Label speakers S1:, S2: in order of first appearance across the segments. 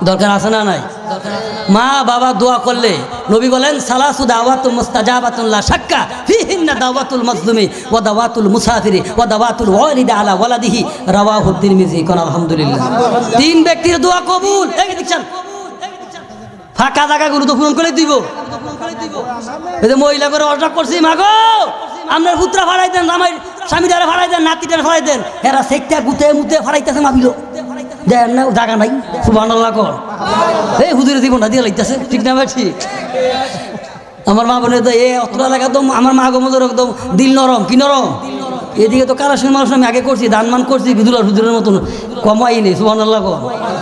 S1: দরকার আছে না নাই? মা বাবা দোয়া করলে নবী বলেন সালাসু দাওয়াতুল মুস্তাজাবাতুন লা শাক্কা ফিহিন্না দাওয়াতুল মাজলুমি ওয়া দাওয়াতুল মুসাফিরি ওয়া দাওয়াতুল ওয়ালিদি আলা ওয়ালাদিহি রাওয়াহু তিরমিজি। কোন আলহামদুলিল্লাহ। তিন ব্যক্তির দোয়া কবুল। এই দেখছেন ফাঁকা জায়গাগুলো তো পূরণ করে দিব। এই যে মহিলা করে অর্ডার করছি, মাগো আপনার পুত্রা ফাড়াই দেন, আমার স্বামীটারে ফাড়াই দেন, নাতিটারে ফাড়াই দেন, এরা সেকটা গুতে মুতে ফাড়াইতেছে মাবিল দেন না, জায়গা নাই। সুবহানাল্লাহ কর। এই হুজুরের জীবনটা দিয়ে লাগতেছে, ঠিক না ভাই? ঠিক। আমার মা বোনের তো এ অত এলাকা তো আমার মা গোমদের একদম দিল নরম, কি নরম। এদিকে তো কারাসুর মানুষ আমি আগে করছি, দানমান করছি, বিদুলার হুজুরের মতন কমাই নেই। সুবহানাল্লাহ কর।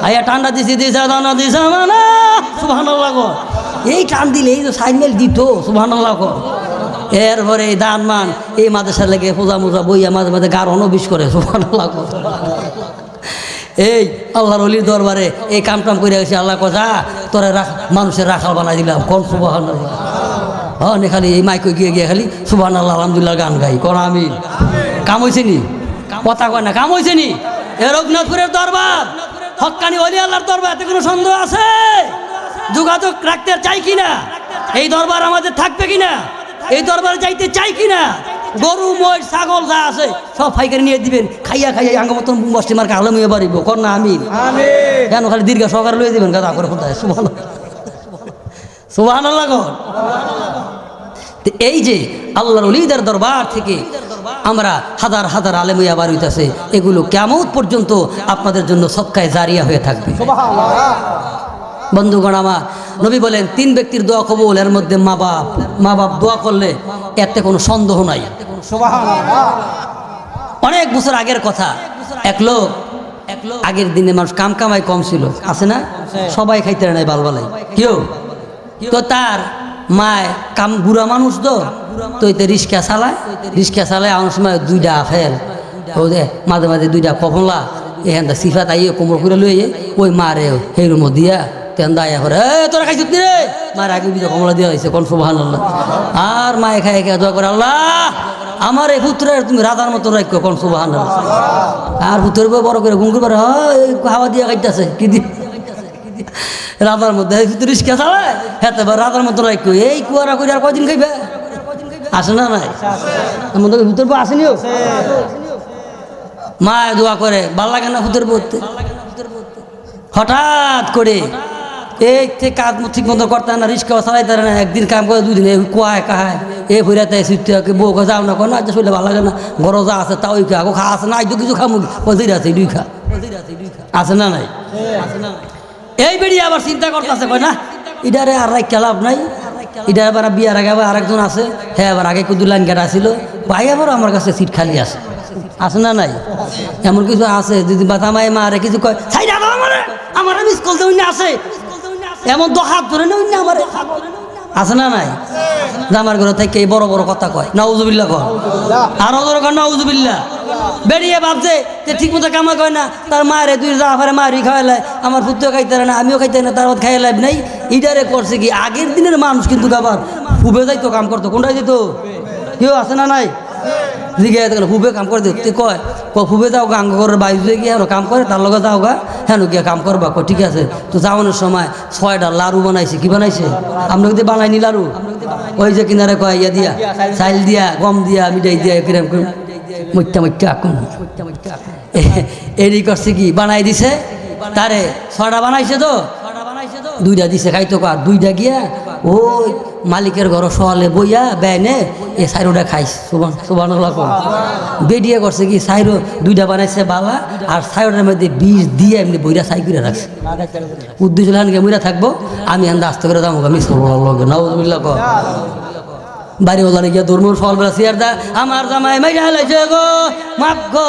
S1: আয়া ঠান্ডা দিছি দিছে দানা দিছে না, সুবহানাল্লাহ কর। এই টান দিলে এই তো সাইকেল দিত, সুবহানাল্লাহ কর। এরপরে এই দানমান এই মাদ্রাসা লেগে পূজা মোজা বইয়া মাঝে মাঝে গার অনবিশ করে, সুবহানাল্লাহ কর। এই আল্লাহর অলির দরবারে এই কাম টাম করে গেছে, আল্লাহ কথা তোরা মানুষের রাখাল বানাই দিলাম। কোন সুবহানাল্লাহ। হ্যাঁ খালি এই মাইকে গিয়ে গিয়ে খালি সুবহানাল্লাহ আলহামদুলিল্লাহ গান গাই। কোন আমি কাম হয়েছে নি? কথা কয় না, কাম হয়েছে নি? এ রঘুনাথপুরের দরবার হক্কানি অলি আল্লাহর দরবার, এতে কোনো সন্দেহ আছে? যোগাযোগ রাখতে চাই কিনা? এই দরবার আমাদের থাকবে কিনা? এই দরবারে যাইতে চাই কিনা? গরু মহিষ ছাগল যা আছে সব ফাইকারি নিয়ে দিবেন, খাইয়া খাইয়া আঙ্গ মতন বসতে মার্কে আলম হয়ে পারিব। কর না আমি কেন খালি দীর্ঘ সহকারে লয়ে দিবেন গাদা করে কোথায়? সুবহানাল্লাহ কর। এই যে আল্লাহর ওলিদের দরবার থেকে আমরা হাজার হাজার আলেম হইয়া বার হইতাছে, এগুলো কিয়ামত পর্যন্ত আপনাদের জন্য সদকায়ে জারিয়া হয়ে থাকবে। বন্ধুগণ আমার, নবী বলেন তিন ব্যক্তির দোয়া কবুল, এর মধ্যে মা বাপ দোয়া করলে এতে কোনো সন্দেহ নাই। অনেক বছর আগের কথা, এক লোক আগের দিনে মানুষ কাম কামাই কম ছিল, আছে না? সবাই খাইতে নাই বালবালাই কেউ। তো তার মায় কাম বুড়া মানুষ তো এতে রিক্সা চালায় আমার সময় দুইটা ফেল ও দে মাঝে মাঝে দুইটা কফলা এখান সিফাত আইয়ে কোমর করে লইয়ে ওই মারে সেই রুমো দিয়া তেন দায়া করে তোরা খাইছিস রে মার আগে দুইটা কমলা দিয়া হয়েছে। কোন সুবহানাল্লাহ। আর মায়ে খাই খেয়ে দোয়া করে, আল্লাহ আমার এই পুত্রের তুমি রাজার মতো রাখো। কোন সুবহানাল্লাহ। আর পুত্রের বড় করে ঘুম করে হাওয়া দিয়া খাইতেছে কি দিয়ে রাজার মধ্যে রিক্সা চালায়, হ্যাঁ রাজার মতো রাখো। এই কুয়ারা করে আর কয়দিন খাইবে? আসে না নাই? ভিতর আসেনিও। মায় দোয়া করে, ভাল লাগে না ভিতর পড়তে। হঠাৎ করে এই কাজ ঠিক মতো করতে না, রিক্সা চালাইতে না, একদিন কাম করে দুদিন কুয়ায় কাহায় এই ফুরাতে ছুটতে বউ যাও না কোনো আজ শুনলে ভালো লাগে না, ঘর যা আছে তা ওই খা খা আছে না, কিছু খামু পজির আছে দুই খা আছে না নাই? এই বেরিয়ে আবার চিন্তা করতেছে, কয় না ইডারে আর রাখা লাভ নাই, এটা আবার বিয়ার আগে আবার আরেকজন আছে, হ্যাঁ আবার আগে কুদু লাইন কাটা ছিল, ভাই আবার আমার কাছে সিট খালি আছে না নাই? এমন কিছু আছে যদি বাতামায় মারে কিছু কয় আমার মিস কল দেউন আছে, এমন তো হাত ধরে নেই আমার আছে না নাই? আমার ঘরে থেকে বড় বড় কথা কয়, নাউজুবিল্লাহ কয়, আরো ধরো কয় নাউজুবিল্লাহ। বেরিয়ে ভাবছে যে ঠিক মতো কামা কয় না, তার মায়ের দুই জাফারে মারি খাওয়াইলাই, আমার পুত্র খাইতে না, আমিও খাইতে না, তার খাইয়া লাভ নাই। ইটারে করছে কি আগের দিনের মানুষ কিন্তু আবার ফুবে যাইতো কাম করতো, কোনটাই যেত কেউ আছে না নাই? জিজ্ঞাসা গেল ফুবে কাম করে দিতে কয় ফুবে যাও গা ঘরের বাইরে গিয়ে আর কাম করে, তার লগে যাও গা হ্যাঁ গিয়ে কাম করবা। কয় ঠিক আছে। তো যাওয়ানোর সময় 6টা লাড়ু বানাইছে। কি বানাইছে? আমরা কিন্তু বানাইনি লাড়ু, ওই যে কিনারে কয় ইয়া দিয়া চাইল দিয়া গম দিয়া মিঠাই দিয়া কিরম করে মত্যা এরই করছে কি বানাই দিছে, তারে 6টা বানাইছে তো 2টা দিছে খাইতো, আর 2টা গিয়া ওই মালিকের ঘর সওয়ালে বইয়া বেনে এ সাইরোটা খাইছে। সুবহানাল্লাহ। বেডিয়ে করছে কি সাইরো 2টা বানাইছে বালা, আর সাইরোটার মধ্যে বিষ দিয়ে এমনি বইরা সাই করে রাখছে। উদ্দেশ্য হানকে মইরা থাকবো, আমি হান্দা আস্তে করে যাবো আমি নাউজুবিল্লাহ কর বাড়ি ওলারে গিয়া ধর্ম সকালবেলা চেয়ার দা আমার জামাই মাইরা হেলাইছে গো মাপ গো।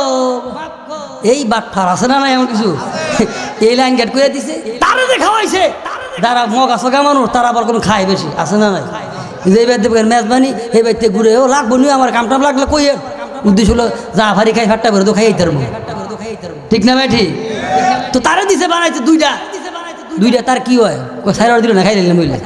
S1: এই বাটফার আছে না নাই এমন কিছু? এই লাইন গেট করে দিছে, তারা যে খাওয়াইছে যারা মগ আছে গা মানুষ তারা আবার কোনো খায় বেশি, আছে না নাই? যে বাড়িতে মেজবানি এই বাড়িতে ঘুরে ও লাগবো নি আমার কামটাম লাগলে কইয়ে উদ্দেশ্য হলো যা ভারি খাই ফাট্টা করে তো খাই তারবো, ঠিক না ভাই? ঠিক। তো তারা দিছে বানাইছে 2টা তার কি হয় সাইর দিল না খাই নিলাম বললে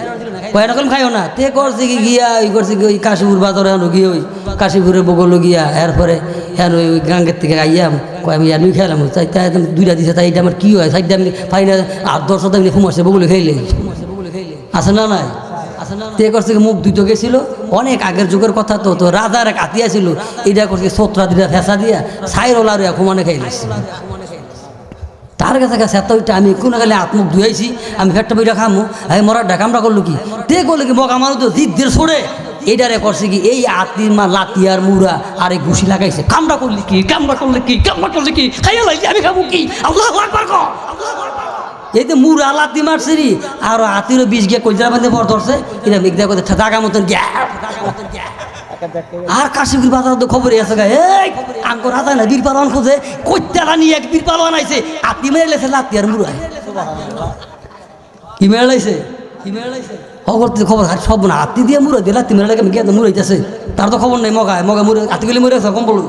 S1: কয়টা কলম খাইও না তে করছে কি গিয়া ওই করছে কি ওই কাশীপুর বাজারে আনো গিয়ে ওই কাশীপুরের বগল গিয়া এরপরে হ্যাঁ ওই গাঙ্গের থেকে আইয়াম কয় আমি আমি খেলাম তাই তাই দুইটা দিছে তাই এটা আমার কী হয় সাইডটা আমি পাই না 8-10 দিন ফুমাসে বগুলো খেলে আছে না নাই তে করছে মুখ দুটো গেছিল অনেক আগের যুগের কথা তো তো রাজার এক হাতিয়া ছিল এটা করছে সত্রা দিটা ফেসা দিয়া সাইরোল আর ঘুমানে খাইলেছি তার কাছে কাছে এত ওইটা আমি কোনো গেলে আত্মুখ ধুয়েছি আমি ফেটটা বইটা খামো আমি মরার ডাকামটা করলো কি তে করলো কি মগ আমার তো জিদ্দের সরে এইটারে করছে কি এই আতির মা লাতি আর মুড়া আর এই ঘুষি লাগাইছে কামড়া করলি কি কামড়া করলে কি কামড়া করলে কি খাইয়া লাগছে আমি খাবো কি আল্লাহু আকবার কও এই যে মুড়া লাতি মারছে রি আর হাতিরও বিষ গিয়ে কইজা বাঁধে পর ধরছে এটা মেঘদা করতে জাগা মতন গ্যা আর কাশিপুর বাজার তো খবরই আছে গা এই আঙ্ক রাজা না বীর পালন খোঁজে কইতারা নিয়ে এক বীর পালন আইছে হাতি মেরে লেছে লাতি আর মুড়া কি মেরে লাইছে খবর খবর সব না হাতি দিয়ে মুড়া দিয়ে লাতি মেরে লাগে গিয়ে তো মুড়াইতেছে তার তো খবর নেই মগায় মগা মুড়ে হাতি গেলে মুড়ে কম বলুন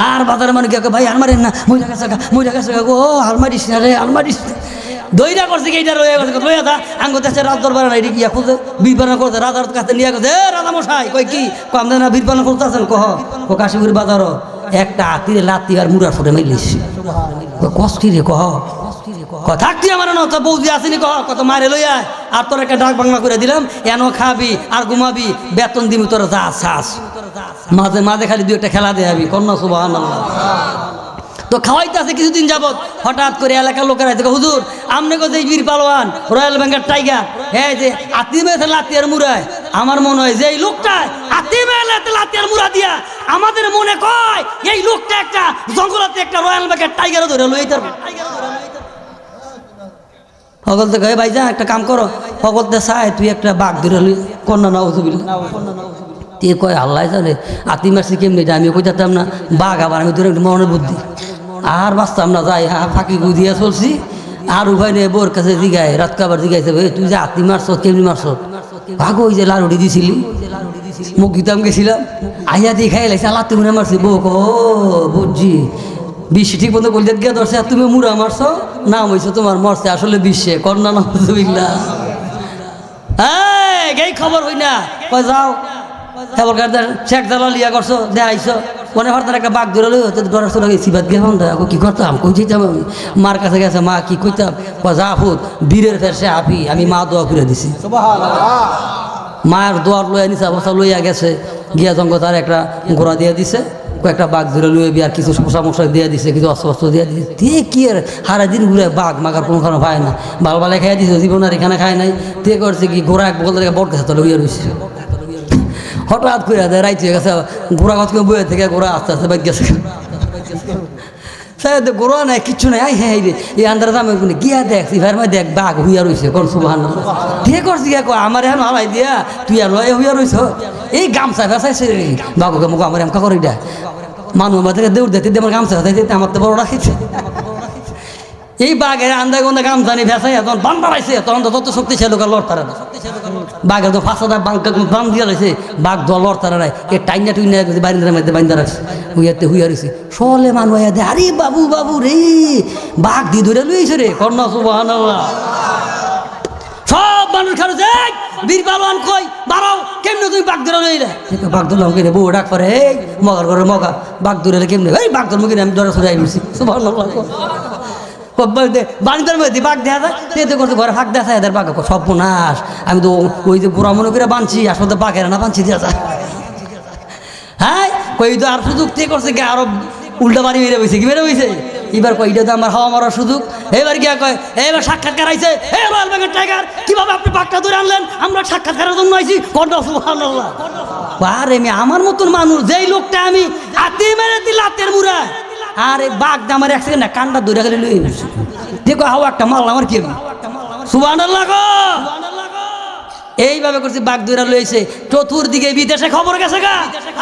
S1: আর বাজারে মানে গিয়ে ভাই আলমারিস না মহিলা গেছে গো আলমারিস না রে আলমারিস দইরা করছে কি এইটা রয়ে গেছে লইয়া দা আঙ্গ দেশে রাজ দরবার নাই গিয়া খুঁজে বীর পালন করছে রাজার কাছে নিয়ে গেছে রাজা মশাই কই কি কম না বীর পালন করতেছেন কহ কাশিপুর বাজারও একটা হাতিরে লাতি আর মুড়ার ফুটে মাইলিস কষ্ট রে কহ থাকতি আমার না তো বৌদি আসেনি কহ কত মারে লইয়া আর তোর একটা ডাক বাংলা করে দিলাম এনো খাবি আর ঘুমাবি বেতন দিবি তোর যা শ্বাস মাঝে মাঝে খালি দুই একটা খেলা দেয়াবি কন্যা সুবহানাল্লাহ তো খাওয়াইতে আছে কিছুদিন যাবত হঠাৎ করে এলাকার লোকেরা থেকে হুজুর আমনে গো যে বীর পালোয়ান রয়্যাল বেঙ্গল টাইগার হ্যাঁ যে আতি মেয়েছে লাতি আর মুড়ায় আমার মনে হয় যে এই লোকটা আতি মেয়েছে লাতি আর মুড়া দিয়া আমাদের মনে কয় এই লোকটা একটা জঙ্গলাতে একটা রয়্যাল বেঙ্গল টাইগারও ধরে লইতে সকলতে কয়ে ভাই যা একটা কাম করো সকলতে চায় তুই একটা বাঘ ধরে লই কন্যা নাউজুবিল্লাহ তে কয় আল্লাহ জানে আতি মারছি কেমনি আমি কই যেতাম না বাঘ আবার আমি ধরে মনের বুদ্ধি আর বাঁচতাম না যাই ফাঁকি গুদিয়া চলছি আর উপায় নেই বোর কাছে জিগায় রাত কাবার জিগাইছে ভাই তুই যে আতি মারছ কেমনি মারছ ভাগ ওই যে লাড়ুটি দিছিলি মুখ দিতাম গেছিলাম আইয়া দিয়ে খাই লাগছে আল্লাহ তুমি মারছি বউ ও বুঝছি বিশ্বে ঠিক মতো বলতে গিয়ে ধরছে আর তুমি মুড়া মারছ নাম হয়েছে তোমার মরছে আসলে বিশ্বে কন্যা নাউজুবিল্লাহ এই খবর হই না কয় যাও খবর কার শেখ জালা লিয়া করছো দে আইসো মনে হঠাৎ একটা বাঘ ধরে লই হতো ডরার চলে গেছি বাদ গেলাম কি করতাম কই যেতাম আমি মার কাছে গেছে মা কি কইতাম যা ফুট বীরের ফের সে আপি আমি মা দোয়া করে দিছি মায়ের দোয়ার লইয়া নিছে অবস্থা লইয়া গেছে গিয়া জঙ্গ তার একটা ঘোড়া দিয়ে দিছে কয়েকটা বাঘ ধরে লুয়ে আর কিছু পোশাক মোশাক দিয়ে দিছে কিছু অস্ত্র দিয়ে দিছে দিয়ে কি আর সারা দিন ঘুরে বাঘ মাগার কোনো কারণে পায় না বালবালে খাইয়া দিছে জীবন আর এখানে খায় নাই তে করছে কি ঘোড়া এক বলতে বট গেছে তো লইয়া রয়েছে হঠাৎ করে দেয় রাইতে গেছে ঘোড়া গাছ বইয়ে থেকে ঘোড়া আস্তে আস্তে বাইক গেছে স্যার ঘোড়া নাই কিচ্ছু নাই হ্যাঁ রে এই আন্দার দামে গিয়া দেখ সিভার মধ্যে দেখ বাঘ হুইয়া রয়েছে কোন সুবহানাল্লাহ ঠিক করছি গিয়া কয় আমার এখন হালাই দিয়া তুই আর লয়ে হুইয়া রয়েছ এই গামছা ফেসাইছে রে বাঘকে মুখ আমার এমকা করে এটা মানুষ আমার থেকে দৌড় দিতে আমার গামছা ফেসাইছে আমার তো বড় রাখিছে এই বাঘের আন্দা গন্দা গামছানি ফেসাই এখন বান বাড়াইছে তখন তো তত শক্তিশালী লোক লড়তারা না বাঘের তো ফাঁসা বান দিয়া রয়েছে বাঘ দল লড়তারা নাই এ টাইনা টুইনা বারিন্দার মধ্যে বান্ধা রাখছে হুইয়াতে হুইয়া রয়েছে সলে মানুষ দে আরে বাবু বাবু রে বাঘ দিয়ে ধরে লইছে রে কন্যা সুবহানাল্লাহ সব মানুষ খালো যে বীর পালোয়ান কই বাড়াও কেমনে তুমি বাঘ ধরে লইলে বাঘ ধরলাম কিনে বউ ডাক করে এই মগার ঘরে মগা বাঘ ধরে কেমনে এই বাঘ ধর্ম কিনে আমি ধরে সরে আইছি সুবহানাল্লাহ বাড়িতে মধ্যে বাঘ দেখা যায় তেতে করতে ঘরে ফাঁক দেখা এদের বাঘ সর্বনাশ আমি তো ওই যে বুড়া মনে করে বানছি আসলে বাঘের না বানছি দেওয়া যায় হ্যাঁ কই তো আর সুযোগ তে করছে কি আরো উল্টা বাড়ি মেরে বইছে কি মেরে বইছে এবার কই এটা তো আমার হাওয়া মারার সুযোগ এবার গিয়া কয় এবার সাক্ষাৎকার আইছে হে রয়্যাল বেঙ্গল টাইগার কিভাবে আপনি বাঘটা ধরে আনলেন আমরা সাক্ষাৎকারের জন্য আইছি কন্যা সুবহানাল্লাহ আরে আমার মতন মানুষ যেই লোকটা আমি হাতে মেরে দিল হাতের মুড়া আরে বাঘ আমার এক সেকেন্ড না কান্ডা দৌড়া গেলে লই দেখো হাওয়া একটা মাল আমার কি সুবহানাল্লাহ গো এইভাবে করছি বাঘ দৌড়া লইছে চতুর্দিকে বিদেশে খবর গেছে গা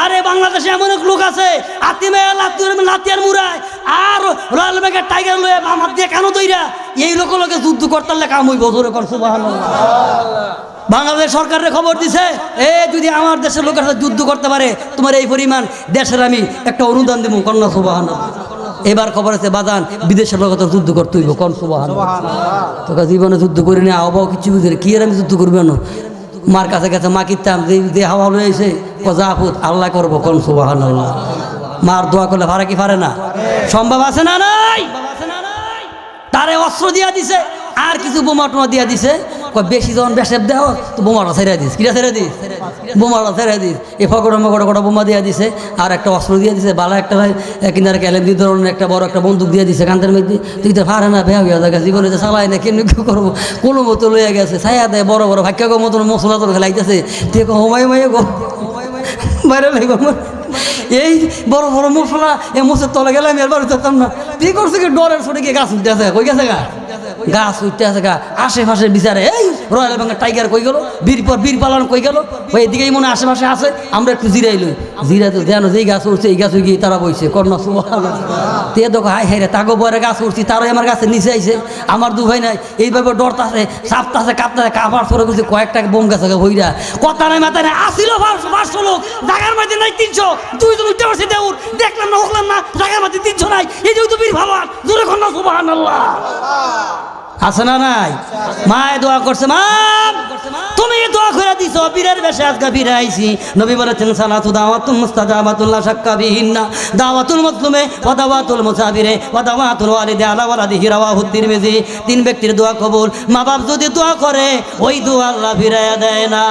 S1: আরে বাংলাদেশে এমন এক লোক আছে আতিমে লাতিয়ার মুড়ায় আর রয়্যাল বেঙ্গল টাইগার লয়ে আমার দিয়ে কেন দইরা এই লোকে যুদ্ধ করতে কাম হইব জোরে কর সুবহানাল্লাহ বাংলাদেশ সরকারের খবর দিছে যদি আমার দেশের লোকের সাথে যুদ্ধ করতে পারে তোমার এই পরিমাণ দেশের আমি একটা অনুদান দেবো কন্যা সুবহানাল্লাহ এবার খবর আছে বাজান বিদেশের লোক যুদ্ধ করতে হইব কোন সুবহানাল্লাহ তোকে জীবনে যুদ্ধ করি না আবহাও কিছু বুঝে কি আর আমি যুদ্ধ করবো না মার কাছে কাছে মা কিতাম যে হাওয়া লয়ে এসে কজা আল্লাহ করবো কোন সুবহানাল্লাহ মার দোয়া করলে পারে কি পারে না? সম্ভব আছে না নাই? তারে অস্ত্র দিয়া দিছে, আর কিছু বোমা টোমা দিয়া দিছে। বেশি যখন বেসেব দেও তো বোমাটা ছেড়ে দিস, কিরা ছেড়ে দিস, বোমাটা ছেড়ে দিস। এ ফকড়া মকড়া কটা বোমা দিয়া দিছে, আর একটা অস্ত্র দিয়ে দিছে, বালা একটা ভাই কিনারে ক্যালেম দিয়ে ধরনের একটা বড় একটা বন্দুক দিয়ে দিছে কান্তের মধ্যে। তুই তো পারে না, বেয়া হইয়া জায়গা জীবনে তো চালাই না, কেমনি কি করবো, কোনো মতো লইয়া গেছে, ছায়া দেয় বড় বড় ভাগ্য মতন মশলা তোর খেলাইতেছে। তুই হোমাই মাইয়া গো বাইরে লাগবো এই বড় বড় মশলা এ মোষের তলে গেলাম এবার যেতাম না। তুই করছে কি ডরের ছোটে গিয়ে গাছ উঠতে আছে, কই গেছে গা গাছ উঠতে আছে গা, আশেপাশে বিচারে এই রয়্যাল বেঙ্গল টাইগার কই গেল, বীর পালন কই গেল, ওই এদিকেই মনে আশেপাশে আছে। আমরা একটু জিরাই লই, জিরা তো জানো যেই গাছ উঠছে এই গাছ গিয়ে তারা বইছে কর্ণা তে দেখো হাই হাই রে তাগো বরে গাছ উঠছি, তারাই আমার গাছের নিচে আইছে। আমার দু ভাই নাই এইভাবে ডরতাছে, চাপতাছে, কাঁপতাছে, কাপড় সরে করছে কয়েকটা বোম গাছে ভইরা, কথা নাই মাথা নাই, আসিল 500 লোক, জাগার মধ্যে নাই 300, দুইজন উঠতে পারছে দেউর, দেখলাম না হকলাম না, জাগার মধ্যে 300 নাই। এই যে তো বীর ভালো জোরে কন্যা সুবহানাল্লাহ আছে না নাই? মায়ে দোয়া করছে, মা তুমি দোয়া করে দিছো, বীরের বেশে আজকে ফিরে আইছি। নবী বলেছেন সালাতু দাওয়াতুম মুস্তাজাবাতুল লা শাক্কা বিহিন্না দাওয়াতুল মুসলিমে ওয়া দাওয়াতুল মুসাফিরে ওয়া দাওয়াতুল ওয়ালিদি আলা ওয়ালাদিহি রাওয়াহু তিরমিজি। তিন ব্যক্তির দোয়া কবুল। মা বাপ যদি দোয়া করে ওই দোয়া আল্লাহ ফিরাইয়া দেয় না।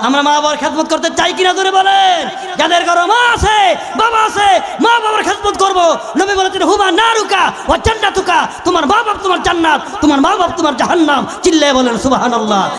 S1: আমরা মা বাবার খেদমত করতে চাই কিনা জোরে বলেন। যাদের ঘরে মা আছে বাবা আছে, মা বাবার খেদমত করবো। নবী বলেছেন হুমা নারুকা ওয়া জান্নাতুকা, তোমার মা বাপ তোমার জান্নাত, তোমার মা বাপ তোমার জাহান্নাম। চিল্লায়ে বলেন সুবহানাল্লাহ।